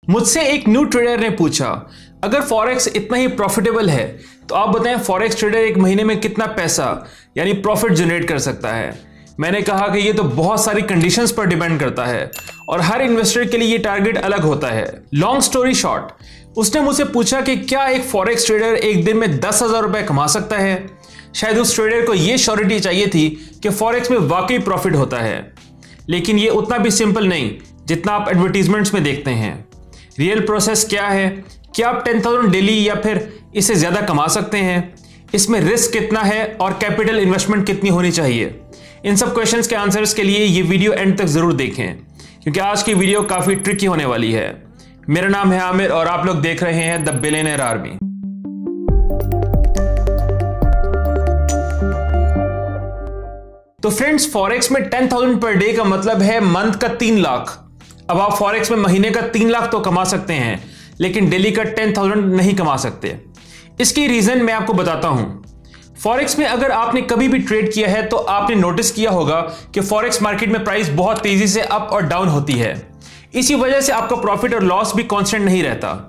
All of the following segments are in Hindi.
मुझसे एक न्यू ट्रेडर ने पूछा, अगर फॉरेक्स इतना ही प्रॉफिटेबल है तो आप बताएं फॉरेक्स ट्रेडर एक महीने में कितना पैसा यानी प्रॉफिट जनरेट कर सकता है। मैंने कहा कि ये तो बहुत सारी कंडीशंस पर डिपेंड करता है और हर इन्वेस्टर के लिए ये टारगेट अलग होता है। लॉन्ग स्टोरी शॉर्ट, उसने मुझसे पूछा कि क्या एक फॉरेक्स ट्रेडर एक दिन में 10,000 रुपए कमा सकता है। शायद उस ट्रेडर को ये श्योरिटी चाहिए थी कि फॉरेक्स में वाकई प्रॉफिट होता है, लेकिन ये उतना भी सिंपल नहीं जितना आप एडवर्टीजमेंट्स में देखते हैं। रियल प्रोसेस क्या है? क्या आप 10,000 डेली या फिर इससे ज्यादा कमा सकते हैं? इसमें रिस्क कितना है और कैपिटल इन्वेस्टमेंट कितनी होनी चाहिए? इन सब क्वेश्चंस के आंसर्स के लिए ये वीडियो एंड तक जरूर देखें, क्योंकि आज की वीडियो काफी ट्रिकी होने वाली है। मेरा नाम है आमिर और आप लोग देख रहे हैं द बिलियनेयर आर्मी। तो फ्रेंड्स, फॉरेक्स में 10,000 पर डे का मतलब है मंथ का 3 लाख। अब आप फॉरेक्स में महीने का 3 लाख तो कमा सकते हैं, लेकिन डेली का 10,000 नहीं कमा सकते। इसकी रीजन मैं आपको बताता हूं। फॉरेक्स में अगर आपने कभी भी ट्रेड किया है तो आपने नोटिस किया होगा कि फॉरेक्स मार्केट में प्राइस बहुत तेजी से अप और डाउन होती है। इसी वजह से आपका प्रॉफिट और लॉस भी कांस्टेंट नहीं रहता।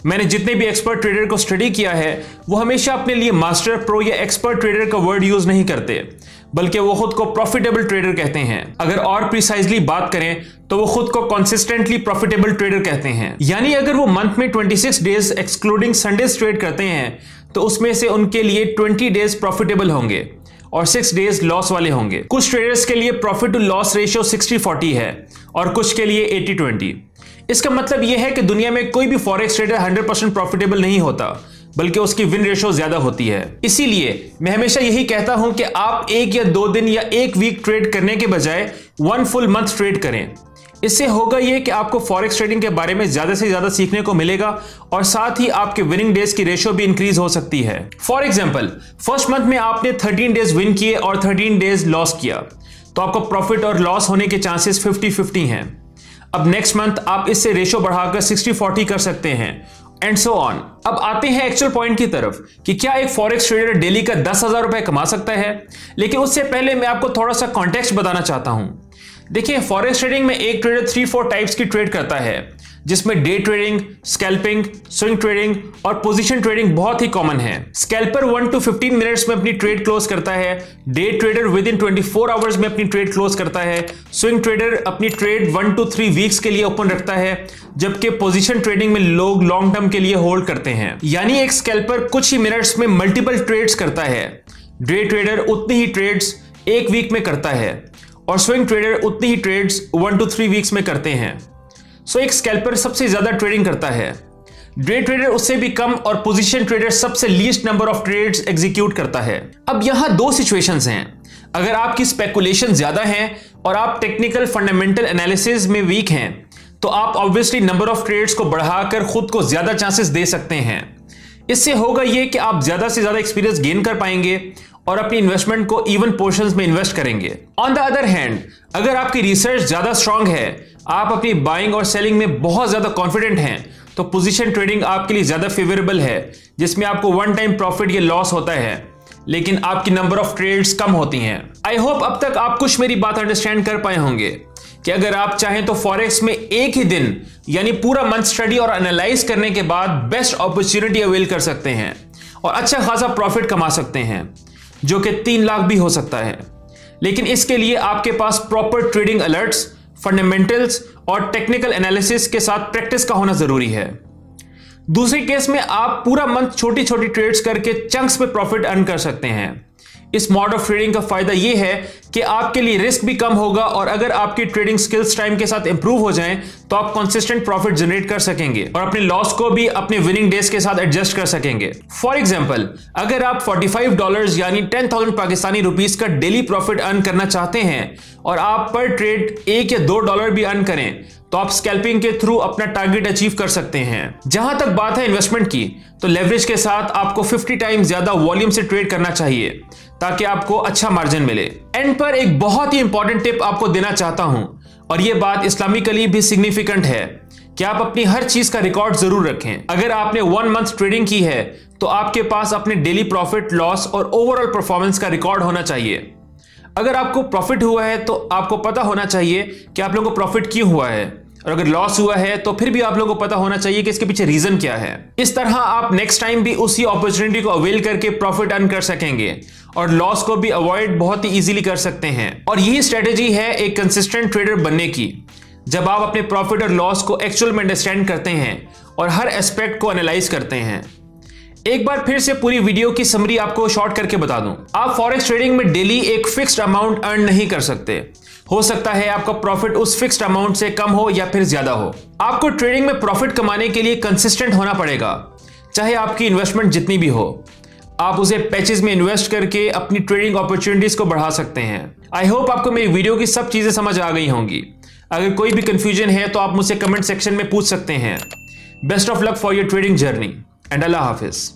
मैंने जितने भी एक्सपर्ट ट्रेडर को स्टडी किया है वो हमेशा अपने लिए मास्टर, प्रो या एक्सपर्ट ट्रेडर का वर्ड यूज नहीं करते, बल्कि वो खुद को प्रॉफिटेबल ट्रेडर कहते हैं। अगर और प्रिसाइजली बात करें तो वो खुद को कंसिस्टेंटली प्रॉफिटेबल ट्रेडर कहते हैं। यानी अगर वो मंथ में 26 डेज एक्सक्लूडिंग संडेज ट्रेड करते हैं तो उसमें से उनके लिए 20 डेज प्रॉफिटेबल होंगे और 6 डेज लॉस वाले होंगे। कुछ ट्रेडर्स के लिए प्रॉफिट टू लॉस रेशियो 60-40 है और कुछ के लिए 80-20। इसका मतलब यह है कि दुनिया में कोई भी फॉरेक्स ट्रेडर 100% प्रॉफिटेबल नहीं होता, बल्कि उसकी विन रेशियो ज्यादा होती है। इसीलिए मैं हमेशा यही कहता हूं कि आप 1 या 2 दिन या 1 वीक ट्रेड करने के बजाय 1 फुल मंथ ट्रेड करें। इससे होगा यह कि आपको फॉरेक्स ट्रेडिंग के बारे में ज्यादा से ज्यादा सीखने को मिलेगा और साथ ही आपके विनिंग डेज की रेशियो भी इंक्रीज हो सकती है। फॉर एग्जांपल, फर्स्ट मंथ में आपने 13 डेज विन किए और 13 डेज लॉस किया, तो आपको प्रॉफिट और लॉस होने के चांसेस 50-50 हैं। अब नेक्स्ट मंथ आप इससे रेशियो बढ़ाकर 60-40 कर सकते हैं एंड सो ऑन। अब आते हैं एक्चुअल पॉइंट की तरफ कि क्या एक फॉरेक्स ट्रेडर डेली का 10,000 रुपए कमा सकता है। लेकिन उससे पहले मैं आपको थोड़ा सा कॉन्टेक्स्ट बताना चाहता हूं। देखिए, फॉरेक्स ट्रेडिंग में एक ट्रेडर 3-4 टाइप्स की ट्रेड करता है, जिसमें day trading, scalping, swing trading और पोजीशन ट्रेडिंग बहुत ही कॉमन है। स्कैल्पर 1 to 15 मिनट्स में अपनी ट्रेड क्लोज करता है। Day trader within 24 hours में अपनी ट्रेड क्लोज करता है। स्विंग ट्रेडर अपनी ट्रेड 1 to 3 वीक्स के लिए ओपन रखता है, जबकि पोजीशन ट्रेडिंग में लोग लॉन्ग टर्म के लिए होल्ड करते हैं। यानी एक स्कैल्पर कुछ ही मिनट्स में मल्टीपल ट्रेड्स करता है। डे ट्रेडर उतनी ही ट्रेड्स 1 वीक में करता है और स्विंग ट्रेडर उतनी ही ट्रेड्स 1 to 3 वीक्स में करते हैं। सो एक स्कैल्पर सबसे ज्यादा ट्रेडिंग करता है, डे ट्रेडर उससे भी कम और पोजीशन ट्रेडर सबसे least number of trades execute करता है। अब यहां 2 सिचुएशंस हैं। अगर आपकी स्पेकुलेशन ज्यादा है और आप टेक्निकल फंडामेंटल एनालिसिस में वीक हैं, तो आप ऑब्वियसली नंबर ऑफ ट्रेड्स को बढ़ाकर खुद को ज्यादा चांसेस दे सकते हैं। इससे होगा यह कि आप ज्यादा से ज्यादा एक्सपीरियंस गेन कर पाएंगे और अपनी इन्वेस्टमेंट को इवन पोर्शंस में इन्वेस्ट करेंगे। ऑन द अदर हैंड, अगर आपकी रिसर्च ज्यादा स्ट्रांग है, आप अपनी बाइंग और सेलिंग में बहुत ज्यादा कॉन्फिडेंट हैं, तो पोजीशन ट्रेडिंग आपके लिए ज्यादा फेवरेबल है, जिसमें आपको 1 टाइम प्रॉफिट या लॉस होता है, लेकिन आपकी नंबर ऑफ ट्रेड्स कम होती हैं। आई होप अब तक आप कुछ मेरी बात अंडरस्टैंड कर पाए होंगे कि अगर आप चाहें तो फॉरेक्स में एक ही दिन यानी पूरा मंथ स्टडी और एनालाइज करने के बाद बेस्ट अपॉर्चुनिटी अवेल कर सकते हैं और अच्छा खासा प्रॉफिट कमा सकते हैं, जो कि 3 लाख भी हो सकता है। लेकिन इसके लिए आपके पास प्रॉपर ट्रेडिंग अलर्ट्स, फंडामेंटल्स और टेक्निकल एनालिसिस के साथ प्रैक्टिस का होना जरूरी है। दूसरे केस में आप पूरा मंथ छोटी छोटी ट्रेड्स करके चंक्स में प्रॉफिट अर्न कर सकते हैं। इस मॉड ऑफ ट्रेडिंग का फायदा यह है कि आपके लिए रिस्क भी कम होगा और अगर आपकी ट्रेडिंग स्किल्स टाइम के साथ इंप्रूव हो जाएं तो आप कंसिस्टेंट प्रॉफिट जनरेट कर सकेंगे और अपने लॉस को भी अपने विनिंग डेज के साथ एडजस्ट कर सकेंगे। फॉर एग्जांपल, अगर आप $45 यानी 10,000 पाकिस्तानी रुपीस का डेली प्रॉफिट अर्न करना चाहते हैं और आप पर ट्रेड $1 या $2 भी अर्न करें, तो आप स्कैल्पिंग के थ्रू अपना टारगेट अचीव कर सकते हैं। जहां तक बात है इन्वेस्टमेंट की, तो लेवरेज के साथ आपको 50 टाइम्स ज्यादा वॉल्यूम से ट्रेड करना चाहिए ताकि आपको अच्छा मार्जिन मिले। एंड पर एक बहुत ही इंपॉर्टेंट टिप आपको देना चाहता हूं, और यह बात इस्लामिकली भी सिग्निफिकेंट है कि आप अपनी हर चीज का रिकॉर्ड जरूर रखें। अगर आपने 1 मंथ ट्रेडिंग की है तो आपके पास अपने डेली प्रॉफिट, लॉस और ओवरऑल परफॉर्मेंस का रिकॉर्ड होना चाहिए। अगर आपको प्रॉफिट हुआ है तो आपको पता होना चाहिए कि आप लोगों को प्रॉफिट क्यों हुआ है। और अगर लॉस हुआ है तो फिर भी आप लोगों को पता होना चाहिए कि इसके पीछे रीजन क्या है। इस तरह आप नेक्स्ट टाइम भी उसी अपॉर्चुनिटी को अवेल करके प्रॉफिट अर्न कर सकेंगे और लॉस को भी अवॉइड बहुत ही इजीली कर सकते हैं। और यही स्ट्रेटेजी है एक कंसिस्टेंट ट्रेडर बनने की, जब आप अपने प्रॉफिट और लॉस को एक्चुअल में अंडरस्टैंड करते हैं और हर एस्पेक्ट को एनालाइज करते हैं। एक बार फिर से पूरी वीडियो की समरी आपको शॉर्ट करके बता दूं। आप फॉरेक्स ट्रेडिंग में डेली एक फिक्स्ड अमाउंट अर्न नहीं कर सकते। हो सकता है आपका प्रॉफिट उस फिक्स्ड अमाउंट से कम हो या फिर ज्यादा हो। आपको ट्रेडिंग में प्रॉफिट कमाने के लिए कंसिस्टेंट होना पड़ेगा, चाहे आपकी इन्वेस्टमेंट जितनी भी हो। आप उसे पैचेस में इन्वेस्ट करके अपनी ट्रेडिंग अपॉर्चुनिटीज को बढ़ा सकते हैं। आई होप आपको मेरी वीडियो की सब चीजें समझ आ गई होंगी। अगर कोई भी कंफ्यूजन है तो आप मुझसे कमेंट सेक्शन में पूछ सकते हैं। Best of luck for your trading journey and Allah Hafiz.